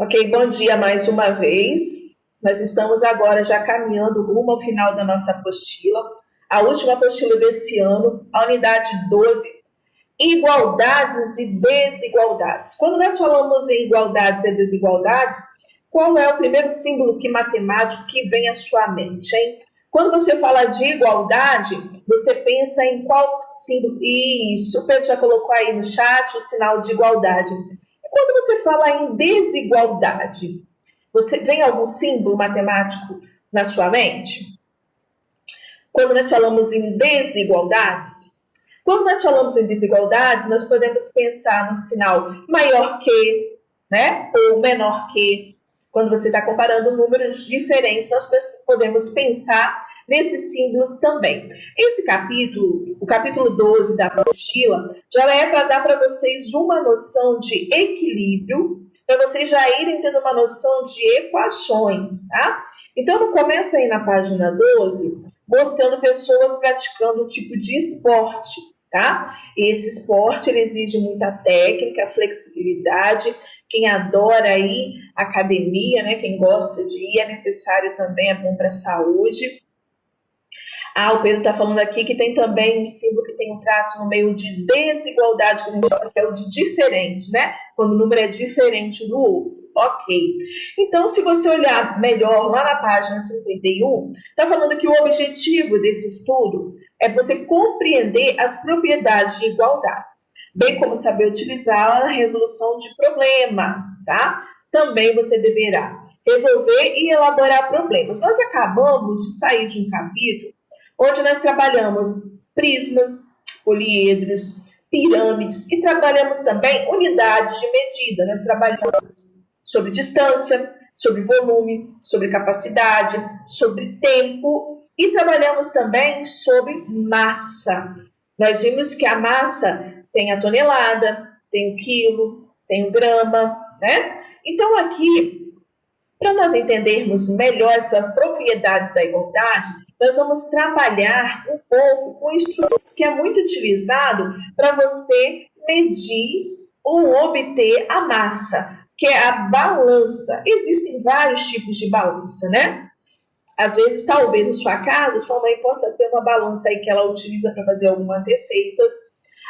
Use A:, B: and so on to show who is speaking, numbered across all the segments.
A: Ok, bom dia mais uma vez. Nós estamos agora já caminhando rumo ao final da nossa apostila, a última apostila desse ano, a unidade 12, igualdades e desigualdades. Quando nós falamos em igualdades e desigualdades, qual é o primeiro símbolo matemático que vem à sua mente, hein? Quando você fala de igualdade, você pensa em qual símbolo? Isso, o Pedro já colocou aí no chat o sinal de igualdade. Quando você fala em desigualdade, você tem algum símbolo matemático na sua mente? Quando nós falamos em desigualdades, quando nós falamos em desigualdade, nós podemos pensar no sinal maior que, né, ou menor que. Quando você está comparando números diferentes, nós podemos pensar nesses símbolos também. Esse capítulo, o capítulo 12 da apostila, já é para dar para vocês uma noção de equilíbrio, para vocês já irem tendo uma noção de equações, tá? Então, começa aí na página 12, mostrando pessoas praticando um tipo de esporte, tá? E esse esporte, ele exige muita técnica, flexibilidade. Quem adora aí academia, né? Quem gosta de ir, é necessário também, é bom para a saúde. O Pedro está falando aqui que tem também um símbolo que tem um traço no meio de desigualdade, que a gente fala que é o de diferente, né? Quando o número é diferente do outro. Ok. Então, se você olhar melhor lá na página 51, está falando que o objetivo desse estudo é você compreender as propriedades de igualdades, bem como saber utilizá-la na resolução de problemas, tá? Também você deverá resolver e elaborar problemas. Nós acabamos de sair de um capítulo onde nós trabalhamos prismas, poliedros, pirâmides e trabalhamos também unidades de medida. Nós trabalhamos sobre distância, sobre volume, sobre capacidade, sobre tempo e trabalhamos também sobre massa. Nós vimos que a massa tem a tonelada, tem o quilo, tem o grama, né? Então aqui, para nós entendermos melhor essas propriedades da igualdade, nós vamos trabalhar um pouco com o instrumento que é muito utilizado para você medir ou obter a massa, que é a balança. Existem vários tipos de balança, né? Às vezes, talvez na sua casa, sua mãe possa ter uma balança aí que ela utiliza para fazer algumas receitas.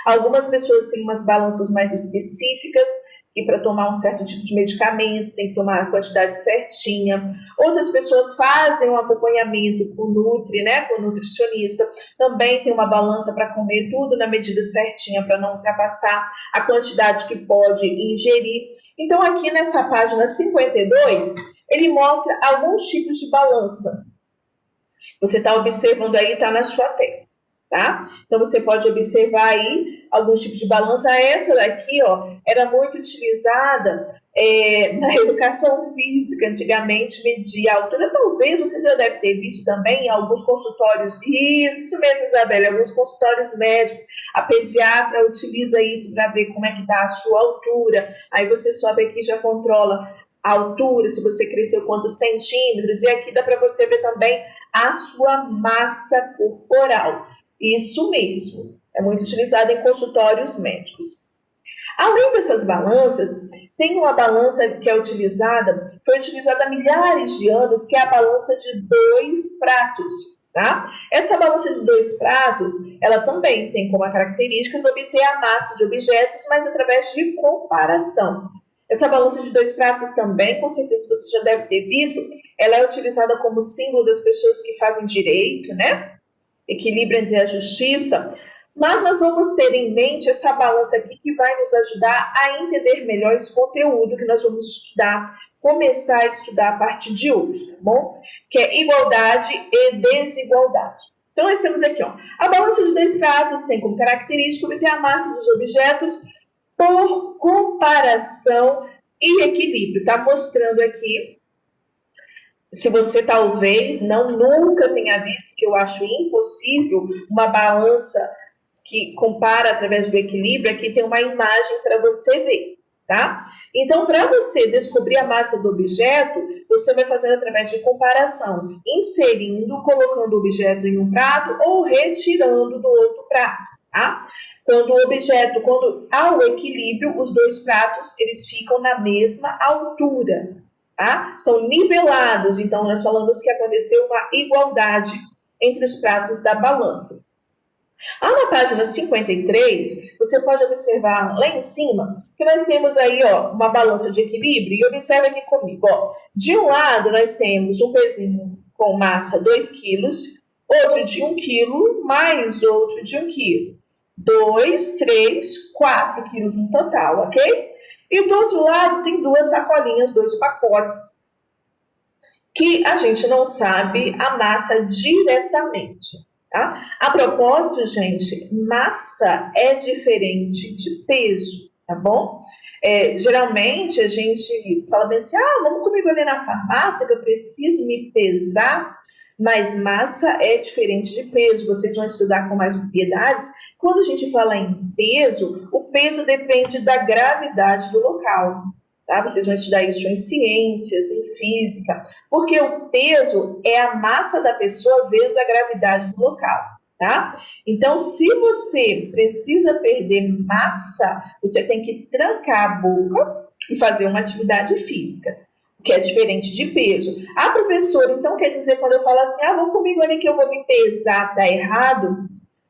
A: Algumas pessoas têm umas balanças mais específicas, e para tomar um certo tipo de medicamento tem que tomar a quantidade certinha. Outras pessoas fazem um acompanhamento com o Nutri, né, com o nutricionista. Também tem uma balança para comer tudo na medida certinha, para não ultrapassar a quantidade que pode ingerir. Então, aqui nessa página 52, ele mostra alguns tipos de balança. Você está observando aí, está na sua tela, tá? Então, você pode observar aí alguns tipos de balança. Essa daqui, ó, era muito utilizada na educação física, antigamente, medir a altura. Talvez você já deve ter visto também em alguns consultórios. Isso mesmo, Isabela, em alguns consultórios médicos. A pediatra utiliza isso para ver como é que está a sua altura. Aí você sobe aqui e já controla a altura, se você cresceu quantos centímetros. E aqui dá para você ver também a sua massa corporal. Isso mesmo. É muito utilizado em consultórios médicos. Além dessas balanças, tem uma balança que foi utilizada há milhares de anos, que é a balança de 2 pratos. Tá? Essa balança de 2 pratos, ela também tem como características obter a massa de objetos, mas através de comparação. Essa balança de 2 pratos também, com certeza você já deve ter visto, ela é utilizada como símbolo das pessoas que fazem direito, né? Equilíbrio entre a justiça. Mas nós vamos ter em mente essa balança aqui que vai nos ajudar a entender melhor esse conteúdo que nós vamos estudar, começar a estudar a partir de hoje, tá bom? Que é igualdade e desigualdade. Então, nós temos aqui, ó, a balança de 2 pratos tem como característica obter a massa dos objetos por comparação e equilíbrio. Está mostrando aqui, se você talvez nunca tenha visto, que eu acho impossível, uma balança que compara através do equilíbrio, aqui tem uma imagem para você ver, tá? Então, para você descobrir a massa do objeto, você vai fazendo através de comparação, inserindo, colocando o objeto em um prato ou retirando do outro prato, tá? Quando há o equilíbrio, os dois pratos, eles ficam na mesma altura, tá? São nivelados, então nós falamos que aconteceu uma igualdade entre os pratos da balança. Na página 53, você pode observar lá em cima que nós temos aí uma balança de equilíbrio, e observa aqui comigo. De um lado, nós temos um pezinho com massa 2 quilos, outro de 1 quilo, mais outro de 1 quilo. 2, 3, 4 quilos em total, ok? E do outro lado tem 2 sacolinhas, 2 pacotes, que a gente não sabe a massa diretamente. Tá? A propósito, gente, massa é diferente de peso, tá bom? Geralmente a gente fala bem assim, vamos comigo ali na farmácia que eu preciso me pesar, mas massa é diferente de peso, vocês vão estudar com mais propriedades. Quando a gente fala em peso, o peso depende da gravidade do local, tá? Vocês vão estudar isso em ciências, em física, porque o peso é a massa da pessoa vezes a gravidade do local, tá? Então, se você precisa perder massa, você tem que trancar a boca e fazer uma atividade física, que é diferente de peso. Professora, então quer dizer, quando eu falo assim, vamos comigo ali que eu vou me pesar, tá errado?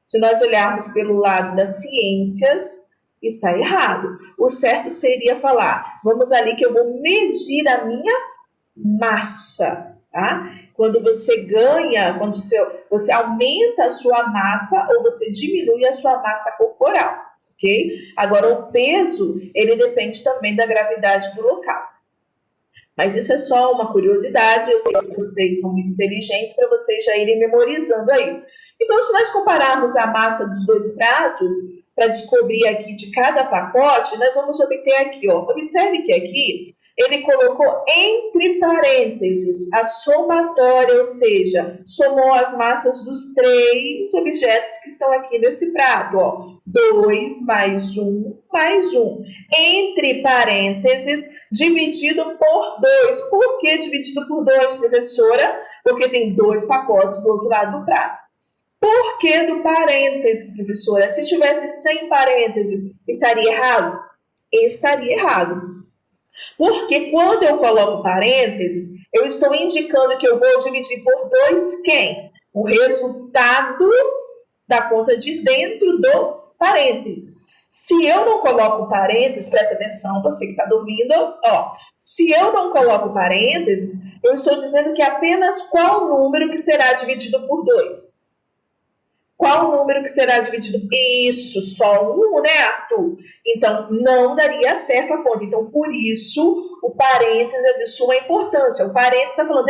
A: Se nós olharmos pelo lado das ciências, está errado. O certo seria falar, vamos ali que eu vou medir a minha massa, tá? Quando você ganha, quando você aumenta a sua massa ou você diminui a sua massa corporal, ok? Agora, o peso, ele depende também da gravidade do local. Mas isso é só uma curiosidade, eu sei que vocês são muito inteligentes para vocês já irem memorizando aí. Então, se nós compararmos a massa dos dois pratos, para descobrir aqui de cada pacote, nós vamos obter aqui, observe que aqui ele colocou entre parênteses a somatória, ou seja, somou as massas dos 3 objetos que estão aqui nesse prato, 2 mais 1 mais 1. Entre parênteses, dividido por 2. Por que dividido por 2, professora? Porque tem 2 pacotes do outro lado do prato. Por que do parênteses, professora? Se tivesse sem parênteses, estaria errado? Estaria errado. Porque quando eu coloco parênteses, eu estou indicando que eu vou dividir por 2 quem? O resultado da conta de dentro do parênteses. Se eu não coloco parênteses, presta atenção, você que está dormindo, se eu não coloco parênteses, eu estou dizendo que apenas qual número que será dividido por 2? Qual número que será dividido? Isso, só 1, né, Arthur? Então, não daria certo a conta. Então, por isso, o parênteses é de suma importância. O parênteses está falando,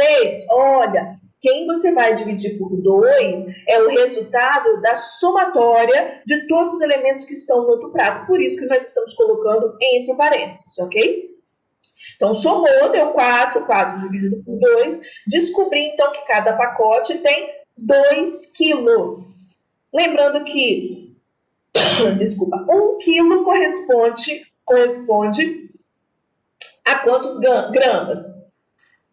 A: olha, quem você vai dividir por 2 é o resultado da somatória de todos os elementos que estão no outro prato. Por isso que nós estamos colocando entre o parênteses, ok? Então, somou, deu 4 dividido por 2. Descobri, então, que cada pacote tem 2 quilos. Lembrando que, 1 quilo corresponde a quantos gramas?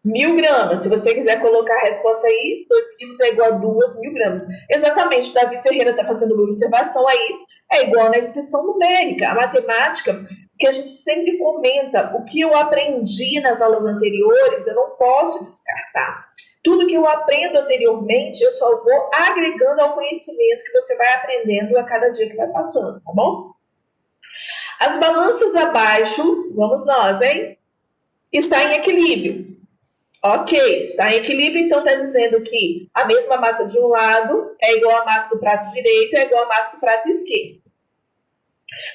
A: 1.000 gramas. Se você quiser colocar a resposta aí, 2 quilos é igual a 2.000 gramas. Exatamente, Davi Ferreira está fazendo uma observação aí, é igual na expressão numérica. A matemática, que a gente sempre comenta, o que eu aprendi nas aulas anteriores, eu não posso descartar. Tudo que eu aprendo anteriormente, eu só vou agregando ao conhecimento que você vai aprendendo a cada dia que vai passando, tá bom? As balanças abaixo, vamos nós, hein? Está em equilíbrio. Ok, está em equilíbrio, então está dizendo que a mesma massa de um lado é igual à massa do prato direito, é igual à massa do prato esquerdo.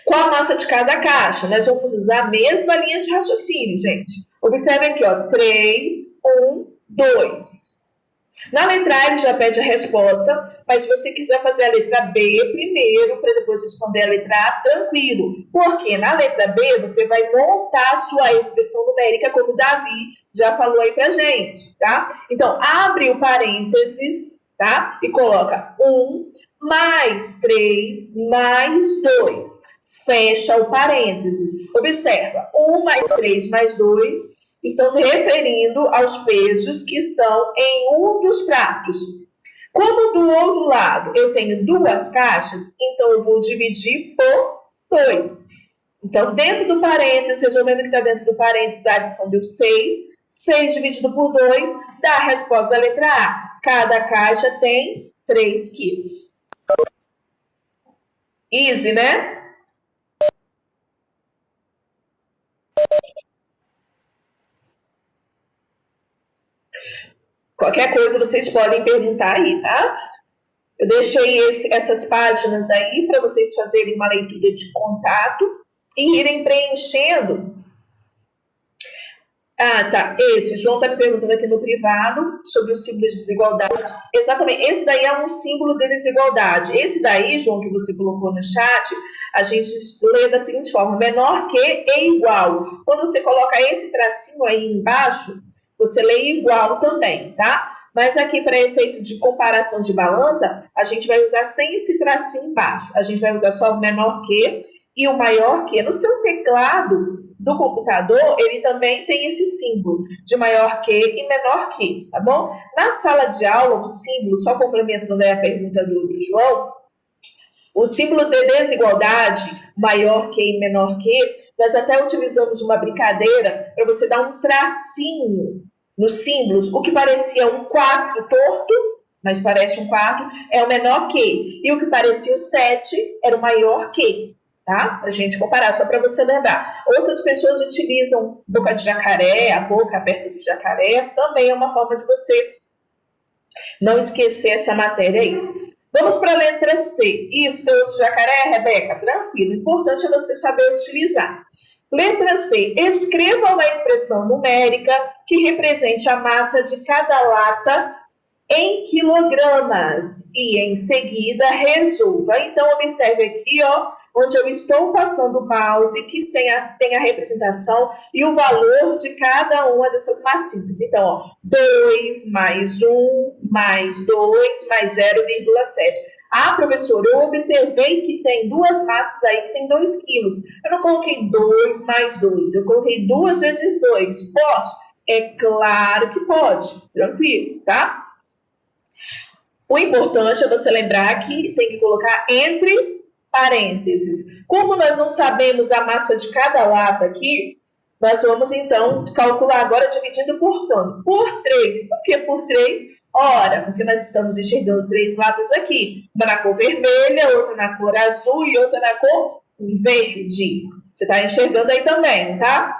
A: Qual a massa de cada caixa? Nós vamos usar a mesma linha de raciocínio, gente. Observe aqui, 3, 1, 2. Na letra A ele já pede a resposta, mas se você quiser fazer a letra B primeiro, para depois responder a letra A, tranquilo. Porque na letra B você vai montar a sua expressão numérica, como o Davi já falou aí pra gente, tá? Então, abre o parênteses, tá? E coloca 1 mais 3 mais 2. Fecha o parênteses. Observa, 1 mais 3 mais 2 estão se referindo aos pesos que estão em um dos pratos. Como do outro lado eu tenho duas caixas, então eu vou dividir por 2. Então, dentro do parênteses, resolvendo o que está dentro do parênteses, a adição deu 6. 6 dividido por 2 dá a resposta da letra A. Cada caixa tem 3 quilos. Easy, né? Qualquer coisa vocês podem perguntar aí, tá? Eu deixei essas páginas aí para vocês fazerem uma leitura de contato e irem preenchendo. Ah, tá. Esse, João está me perguntando aqui no privado sobre o símbolo de desigualdade. Exatamente, esse daí é um símbolo de desigualdade. Esse daí, João, que você colocou no chat, a gente lê da seguinte forma: menor que e igual. Quando você coloca esse tracinho aí embaixo, você lê igual também, tá? Mas aqui, para efeito de comparação de balança, a gente vai usar sem esse tracinho embaixo. A gente vai usar só o menor que e o maior que. No seu teclado do computador, ele também tem esse símbolo de maior que e menor que, tá bom? Na sala de aula, o símbolo, só complementando a pergunta do João, o símbolo de desigualdade, maior que e menor que, nós até utilizamos uma brincadeira para você dar um tracinho nos símbolos. O que parecia um 4 torto, mas parece um 4, é o menor que. E o que parecia o 7 era o maior que. Tá? Para a gente comparar, só para você lembrar. Outras pessoas utilizam boca de jacaré, a boca aberta do jacaré, também é uma forma de você não esquecer essa matéria aí. Vamos para a letra C. Isso, eu uso jacaré, Rebeca? Tranquilo. O importante é você saber utilizar. Letra C. Escreva uma expressão numérica que represente a massa de cada lata em quilogramas e, em seguida, resolva. Então, observe aqui, ó, onde eu estou passando o mouse, que tem a representação e o valor de cada uma dessas massinhas. Então, ó, 2 mais 1 mais 2 mais 0,7. Ah, professor, eu observei que tem duas massas aí que tem 2 quilos. Eu não coloquei 2 mais 2, eu coloquei 2 vezes 2. Posso? É claro que pode. Tranquilo, tá? O importante é você lembrar que tem que colocar entre parênteses. Como nós não sabemos a massa de cada lata aqui, nós vamos então calcular agora dividindo por quanto? Por 3. Por que por 3? Ora, porque nós estamos enxergando 3 latas aqui. Uma na cor vermelha, outra na cor azul e outra na cor verde. Você está enxergando aí também, tá?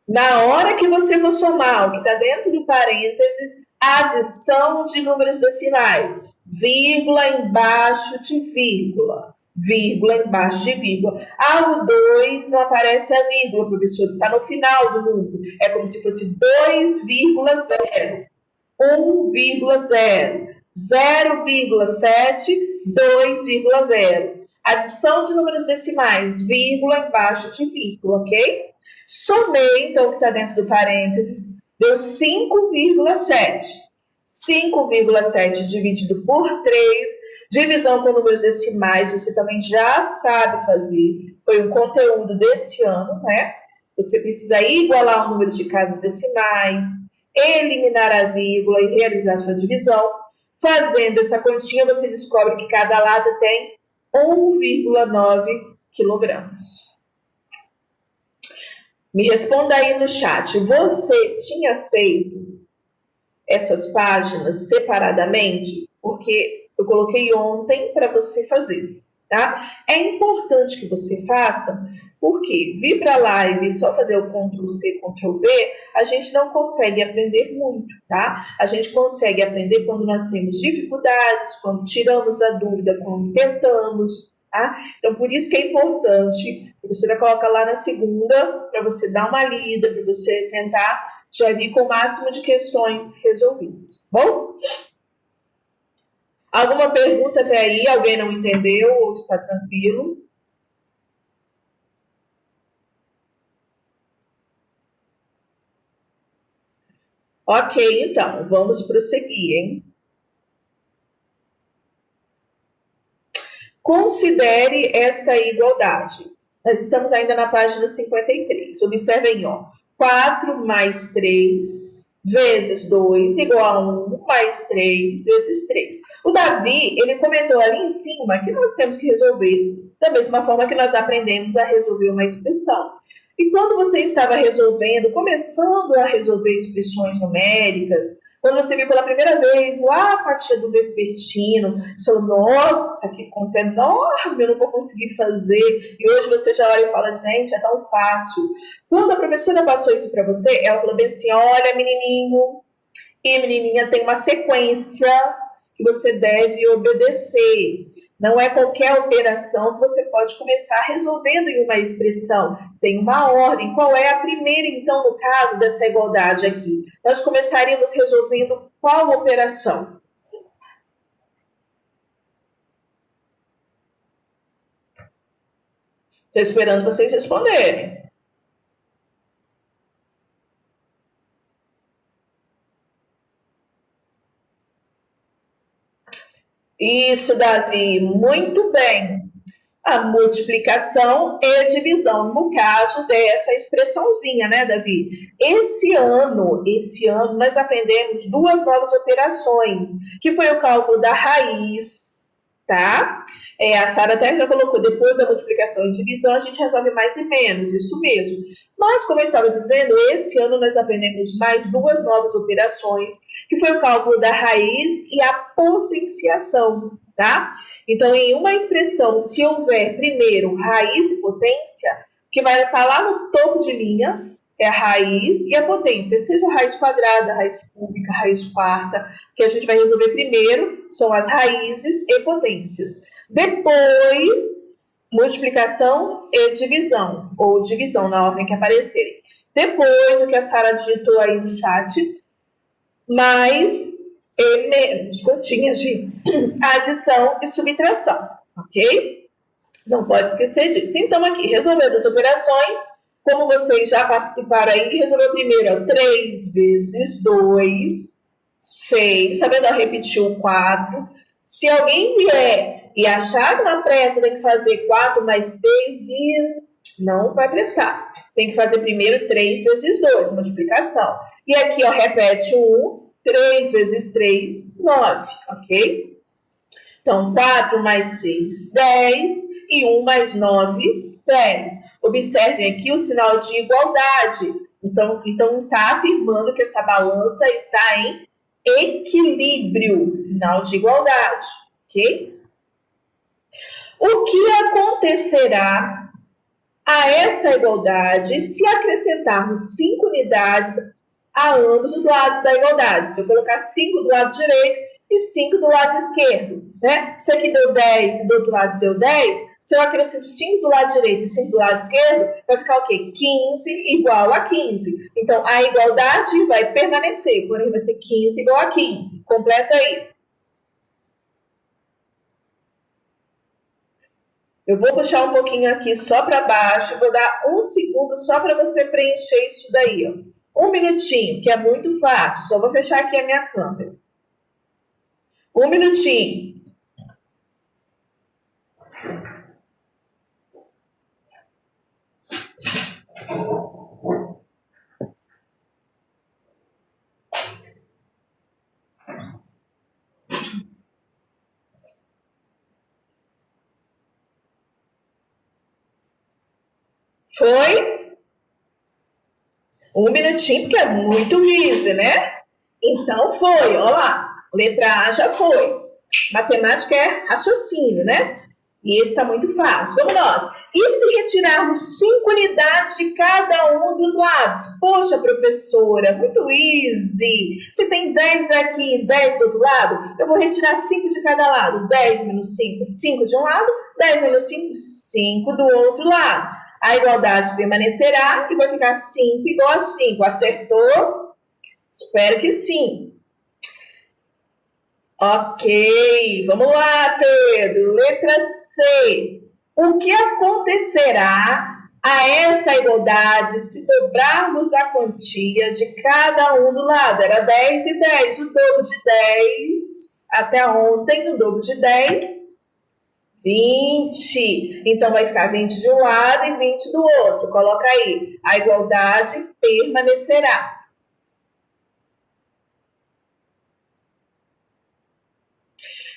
A: Na hora que você for somar o que está dentro do parênteses, adição de números decimais, vírgula embaixo de vírgula, vírgula embaixo de vírgula. Ah, o 2 não aparece a vírgula, professor, está no final do número. É como se fosse 2,0, 1,0, 0,7, 2,0. Adição de números decimais, vírgula embaixo de vírgula, ok? Somei, então, o que está dentro do parênteses, deu 5,7. 5,7 dividido por 3, divisão com números decimais, você também já sabe fazer. Foi um conteúdo desse ano, né? Você precisa igualar o número de casas decimais, eliminar a vírgula e realizar sua divisão. Fazendo essa continha, você descobre que cada lata tem 1,9 quilogramas. Me responda aí no chat, você tinha feito essas páginas separadamente? Porque eu coloquei ontem para você fazer, tá? É importante que você faça, porque vir para a live só fazer o Ctrl+C, Ctrl+V, a gente não consegue aprender muito, tá? A gente consegue aprender quando nós temos dificuldades, quando tiramos a dúvida, quando tentamos, tá? Então, por isso que é importante, a professora coloca lá na segunda, para você dar uma lida, para você tentar já vir com o máximo de questões resolvidas, bom? Alguma pergunta até aí? Alguém não entendeu ou está tranquilo? Ok, então, vamos prosseguir, hein? Considere esta igualdade. Nós estamos ainda na página 53. Observem, ó. 4 mais 3 vezes 2 igual a 1 mais 3 vezes 3. O Davi, ele comentou ali em cima que nós temos que resolver da mesma forma que nós aprendemos a resolver uma expressão. E quando você estava resolvendo, começando a resolver expressões numéricas, quando você viu pela primeira vez lá com a tia do vespertino, você falou, nossa, que conta enorme, eu não vou conseguir fazer. E hoje você já olha e fala, gente, é tão fácil. Quando a professora passou isso para você, ela falou bem assim, olha, menininho e menininha, tem uma sequência que você deve obedecer. Não é qualquer operação que você pode começar resolvendo em uma expressão. Tem uma ordem. Qual é a primeira, então, no caso dessa igualdade aqui? Nós começaríamos resolvendo qual operação? Estou esperando vocês responderem. Isso, Davi, muito bem. A multiplicação e a divisão, no caso dessa expressãozinha, né, Davi? Esse ano, nós aprendemos duas novas operações, que foi o cálculo da raiz, tá? A Sara até já colocou, depois da multiplicação e divisão, a gente resolve mais e menos, isso mesmo. Mas, como eu estava dizendo, esse ano nós aprendemos mais duas novas operações, que foi o cálculo da raiz e a potenciação, tá? Então, em uma expressão, se houver primeiro raiz e potência, que vai estar lá no topo de linha, é a raiz e a potência, seja raiz quadrada, raiz cúbica, raiz quarta, que a gente vai resolver primeiro, são as raízes e potências. Depois, multiplicação e divisão, ou divisão na ordem que aparecerem. Depois do que a Sara digitou aí no chat, mais e menos, continhas de adição e subtração, ok? Não pode esquecer disso. Então, aqui, resolvendo as operações, como vocês já participaram aí, resolveu primeiro 3 vezes 2, 6, tá vendo? Eu repeti o 4. Se alguém vier e achar que na pressa tem que fazer 4 mais 3 e não vai prestar. Tem que fazer primeiro 3 vezes 2, multiplicação. E aqui, ó, repete o 1, 3 vezes 3, 9, ok? Então, 4 mais 6, 10, e 1 mais 9, 10. Observem aqui o sinal de igualdade. Então está afirmando que essa balança está em equilíbrio, sinal de igualdade, ok? O que acontecerá a essa igualdade se acrescentarmos 5 unidades a ambos os lados da igualdade? Se eu colocar 5 do lado direito e 5 do lado esquerdo, né? Se aqui deu 10 e do outro lado deu 10, se eu acrescento 5 do lado direito e 5 do lado esquerdo, vai ficar o quê? 15 igual a 15. Então, a igualdade vai permanecer, porém vai ser 15 igual a 15. Completa aí. Eu vou puxar um pouquinho aqui só para baixo, vou dar um segundo só para você preencher isso daí, ó. Um minutinho, que é muito fácil, só vou fechar aqui a minha câmera. Um minutinho. Foi? Um minutinho, porque é muito easy, né? Então foi, ó lá. Letra A já foi. Matemática é raciocínio, né? E esse está muito fácil. Vamos nós. E se retirarmos 5 unidades de cada um dos lados? Poxa, professora, muito easy. Se tem 10 aqui e 10 do outro lado, eu vou retirar 5 de cada lado. 10 menos 5, 5 de um lado. 10 menos 5, 5 do outro lado. A igualdade permanecerá e vai ficar 5 igual a 5. Acertou? Espero que sim. Ok, vamos lá, Pedro. Letra C. O que acontecerá a essa igualdade se dobrarmos a quantia de cada um do lado? Era 10 e 10. O dobro de 10, até ontem, o dobro de 10, 20. Então, vai ficar 20 de um lado e 20 do outro. Coloca aí. A igualdade permanecerá.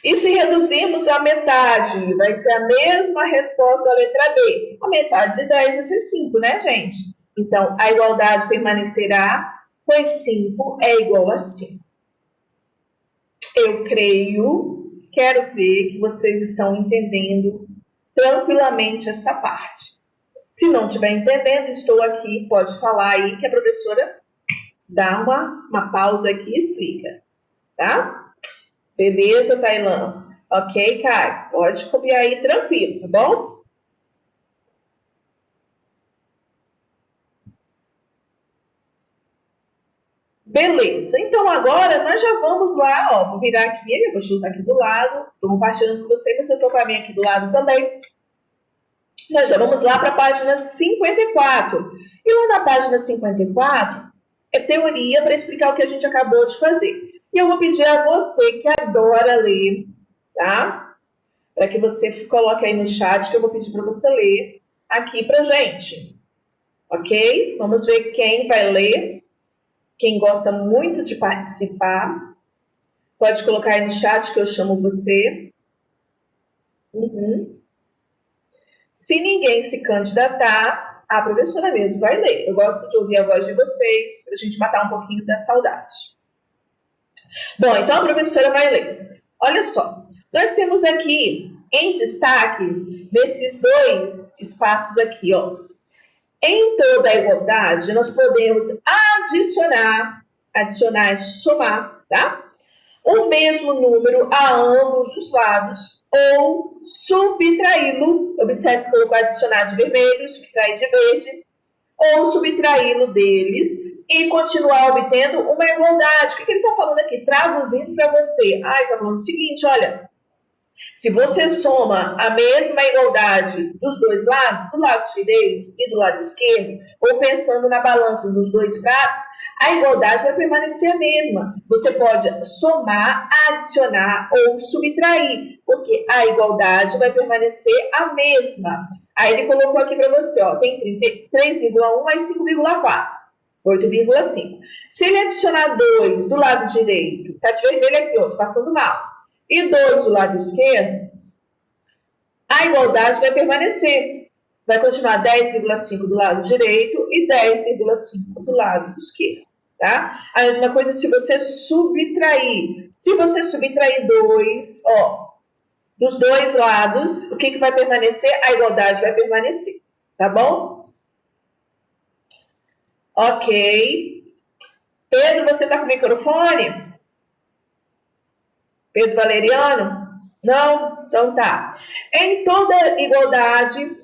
A: E se reduzirmos a metade, vai ser a mesma resposta da letra B. A metade de 10 vai ser 5, né, gente? Então, a igualdade permanecerá, pois 5 é igual a 5. Eu quero crer que vocês estão entendendo tranquilamente essa parte. Se não estiver entendendo, estou aqui, pode falar aí que a professora dá uma pausa aqui e explica, tá? Beleza, Tailã? Ok, Caio? Pode copiar aí tranquilo, tá bom? Beleza, então agora nós já vamos lá, ó, vou virar aqui, minha mochila está aqui do lado, estou compartilhando com você, mas eu estou com a minha aqui do lado também. Nós já vamos lá para a página 54. E lá na página 54 é teoria para explicar o que a gente acabou de fazer. E eu vou pedir a você que adora ler, tá? Para que você coloque aí no chat que eu vou pedir para você ler aqui para gente. Ok? Vamos ver quem vai ler. Quem gosta muito de participar, pode colocar aí no chat que eu chamo você. Se ninguém se candidatar, a professora mesmo vai ler. Eu gosto de ouvir a voz de vocês, para a gente matar um pouquinho da saudade. Bom, então a professora vai ler. Olha só, nós temos aqui em destaque, nesses dois espaços aqui, ó. Em toda a igualdade, nós podemos adicionar é somar, tá? O mesmo número a ambos os lados ou subtraí-lo, observe que colocou adicionar de vermelho, subtrair de verde, ou subtraí-lo deles e continuar obtendo uma igualdade. O que ele está falando aqui? Traduzindo para você. Está falando o seguinte, olha, se você soma a mesma igualdade dos dois lados, do lado direito e do lado esquerdo, ou pensando na balança dos dois pratos, a igualdade vai permanecer a mesma. Você pode somar, adicionar ou subtrair, porque a igualdade vai permanecer a mesma. Aí ele colocou aqui para você, ó, tem 3,1 mais 5,4. 8,5. Se ele adicionar 2 do lado direito, tá de vermelho aqui, ó, tô passando o mouse, e 2 do lado esquerdo, a igualdade vai permanecer. Vai continuar 10,5 do lado direito e 10,5 do lado esquerdo, tá? A mesma coisa se você subtrair. Se você subtrair 2, ó, dos dois lados, o que vai permanecer? A igualdade vai permanecer, tá bom? Ok. Pedro, você tá com o microfone? Pedro Valeriano? Não? Então tá. Em toda igualdade.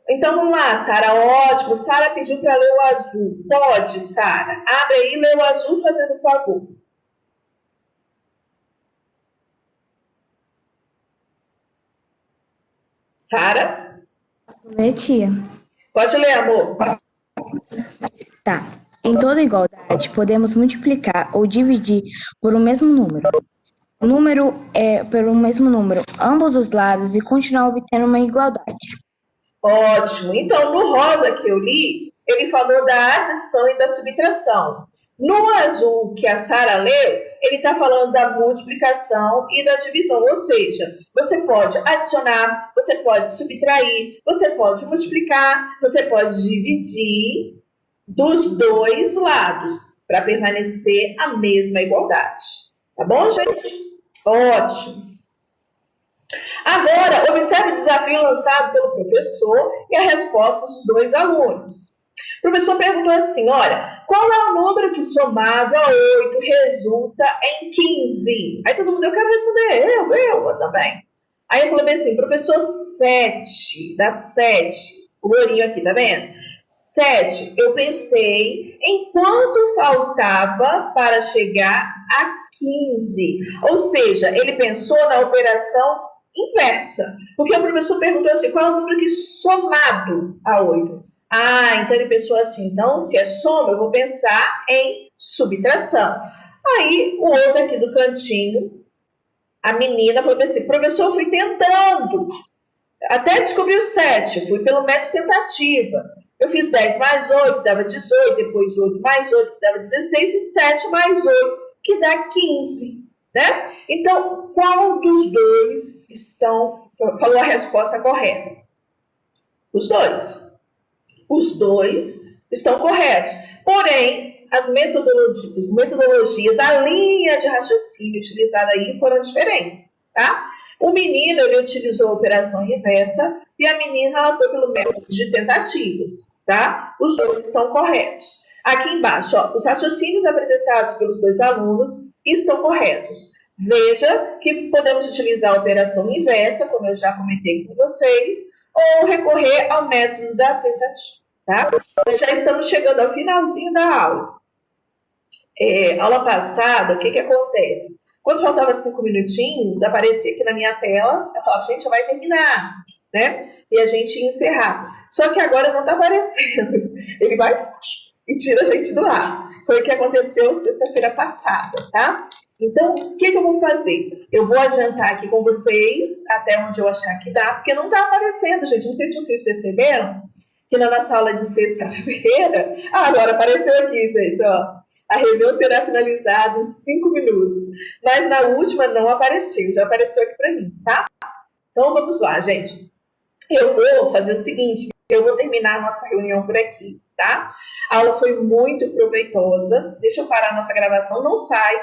A: Então vamos lá, Sara. Ótimo. Sara pediu para ler o azul. Pode, Sara. Abre aí e lê o azul fazendo favor. Sara?
B: Posso ler, tia?
A: Pode ler, amor.
B: Tá. Em toda igualdade, podemos multiplicar ou dividir por um mesmo número. O número é pelo mesmo número, ambos os lados, e continuar obtendo uma igualdade.
A: Ótimo. Então, no rosa que eu li, ele falou da adição e da subtração. No azul que a Sara leu, ele está falando da multiplicação e da divisão, ou seja, você pode adicionar, você pode subtrair, você pode multiplicar, você pode dividir dos dois lados para permanecer a mesma igualdade. Tá bom, gente? Ótimo. Agora, observe o desafio lançado pelo professor e a resposta dos dois alunos. O professor perguntou assim, olha, qual é o número que somado a 8 resulta em 15? Aí todo mundo, eu quero responder, eu também. Aí eu falei bem assim, professor, 7, dá 7, o lourinho aqui, tá vendo? 7, eu pensei em quanto faltava para chegar a 15. Ou seja, ele pensou na operação inversa. Porque o professor perguntou assim, qual é o número que somado a 8? Então ele pensou assim, então se é soma, eu vou pensar em subtração. Aí o outro aqui do cantinho, a menina falou assim, professor, eu fui tentando, até descobri o 7, fui pelo método tentativa. Eu fiz 10 mais 8, dava 18, depois 8 mais 8, que dava 16, e 7 mais 8, que dá 15. né? Então, qual dos dois falou a resposta correta? Os dois. Os dois estão corretos. Porém, as metodologias, a linha de raciocínio utilizada aí foram diferentes, tá? O menino, ele utilizou a operação inversa e a menina, ela foi pelo método de tentativas, tá? Os dois estão corretos. Aqui embaixo, ó, os raciocínios apresentados pelos dois alunos estão corretos. Veja que podemos utilizar a operação inversa, como eu já comentei com vocês, ou recorrer ao método da tentativa, tá? Nós já estamos chegando ao finalzinho da aula. Aula passada, o que acontece? Quando faltava 5 minutinhos, aparecia aqui na minha tela, eu falava, gente, já vai terminar, né? E a gente ia encerrar. Só que agora não está aparecendo. Ele vai e tira a gente do ar. Foi o que aconteceu sexta-feira passada, tá? Então, o que eu vou fazer? Eu vou adiantar aqui com vocês até onde eu achar que dá, porque não está aparecendo, gente. Não sei se vocês perceberam que na nossa aula de sexta-feira... agora apareceu aqui, gente, ó. A reunião será finalizada em 5 minutos. Mas na última não apareceu, já apareceu aqui para mim, tá? Então vamos lá, gente. Eu vou fazer o seguinte, eu vou terminar a nossa reunião por aqui, tá? A aula foi muito proveitosa. Deixa eu parar a nossa gravação. Não sai.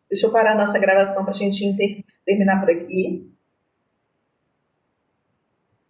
A: Deixa eu parar a nossa gravação para a gente terminar por aqui.